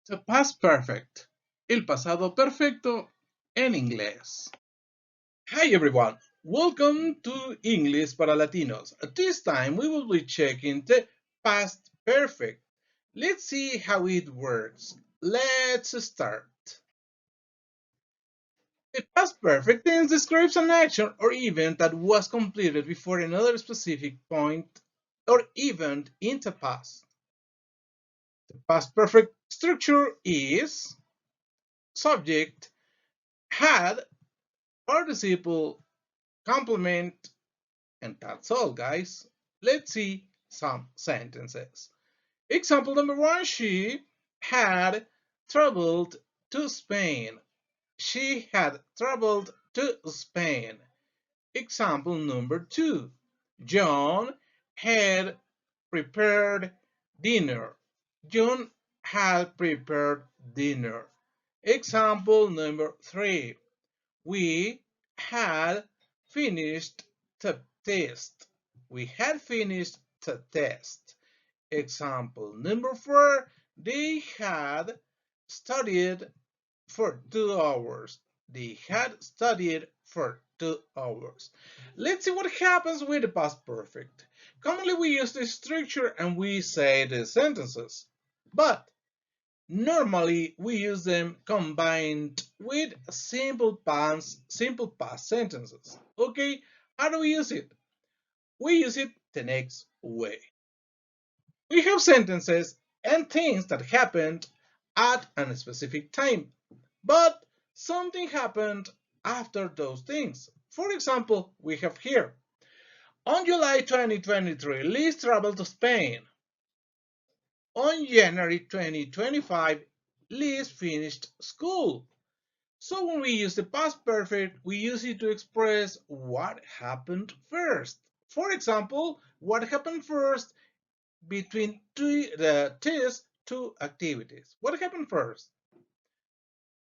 The past perfect, el pasado perfecto en inglés. Hi everyone, welcome to English para Latinos. This time we will be checking the past perfect. Let's see how it works. Let's start. The past perfect tense describes an action or event that was completed before another specific point or event in the past. The past perfect structure is subject, had, participle, complement, and that's all, guys. Let's see some sentences. Example number one, she had traveled to Spain. She had traveled to Spain. Example number two, John had prepared dinner. John had prepared dinner. Example number three, we had finished the test. We had finished the test. Example number four, they had studied for 2 hours. They had studied for 2 hours. Let's see what happens with the past perfect. Commonly we use the structure and we say the sentences. But normally, we use them combined with simple past sentences. Okay, how do we use it? We use it the next way. We have sentences and things that happened at a specific time, but something happened after those things. For example, we have here, on July 2023, Liz traveled to Spain. On January 2025, Liz finished school. So when we use the past perfect, we use it to express what happened first. For example, what happened first between these two activities. What happened first?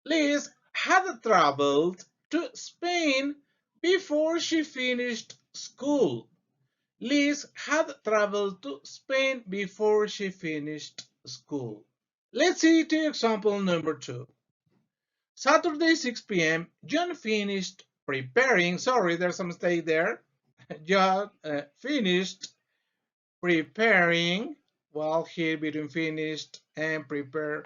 Liz had traveled to Spain before she finished school. Liz had traveled to Spain before she finished school. Let's see to example number two. Saturday 6 p.m. John finished preparing. Sorry, there's a mistake there. John finished preparing. Well, here between finished and prepare,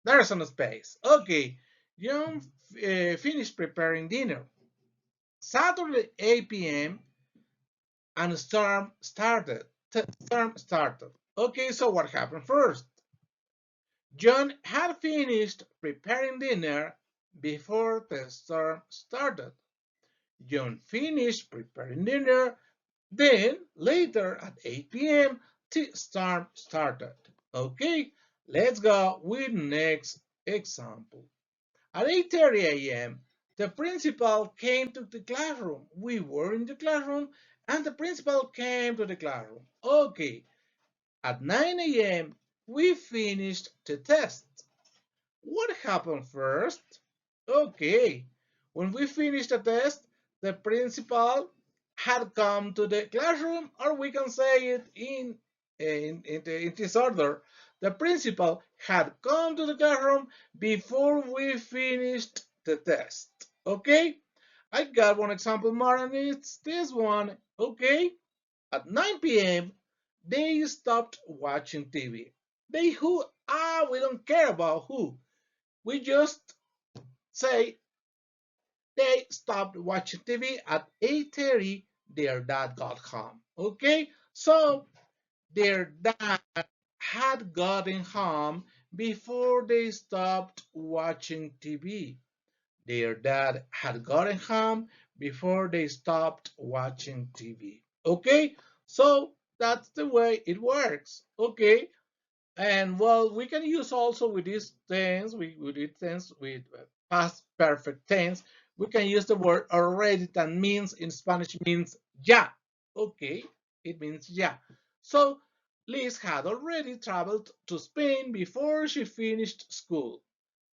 there's some space. Okay, John finished preparing dinner. Saturday 8 p.m. and storm started. Storm started. Okay, so what happened first? John had finished preparing dinner before the storm started. John finished preparing dinner, then later at 8 p.m. the storm started. Okay, let's go with next example. At 8:30 a.m., the principal came to the classroom. We were in the classroom and the principal came to the classroom. Okay, at 9 a.m., we finished the test. What happened first? Okay, when we finished the test, the principal had come to the classroom, or we can say it in this order. The principal had come to the classroom before we finished the test. Okay, I got one example more, and it's this one. Okay, at 9 p.m., they stopped watching TV. They who? Ah, we don't care about who. We just say they stopped watching TV at 8:30. Their dad got home. Okay, so their dad had gotten home before they stopped watching TV. Their dad had gotten home before they stopped watching TV. Okay, so that's the way it works. Okay, and well, we can use also with these tense, with it tense, with past perfect tense, we can use the word already that means in Spanish means ya. Okay, it means ya. So Liz had already traveled to Spain before she finished school.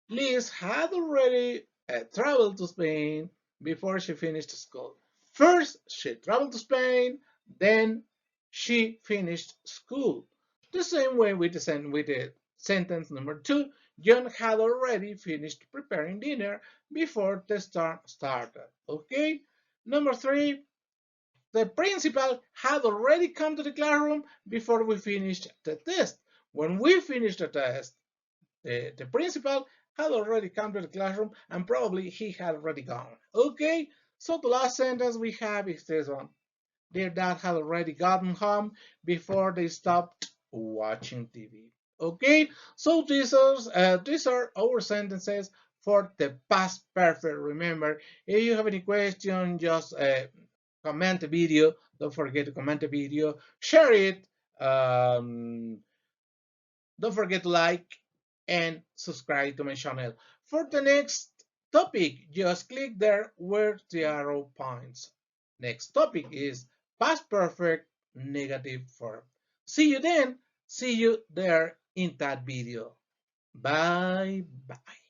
Liz had already traveled to Spain before she finished school. First, she traveled to Spain, then she finished school. The same way with the Sentence number 2, John had already finished preparing dinner before the start started. Okay? Number 3, the principal had already come to the classroom before we finished the test. When we finished the test, the principal had already come to the classroom and probably he had already gone. Okay, so the last sentence we have is this one. Their dad had already gotten home before they stopped watching TV. Okay, so these are our sentences for the past perfect. Remember, if you have any question, just comment the video. Don't forget to comment the video, share it. Don't forget to like and subscribe to my channel. For the next topic, just click there where the arrow points. Next topic is past perfect negative form. See you then. See you there in that video. Bye bye.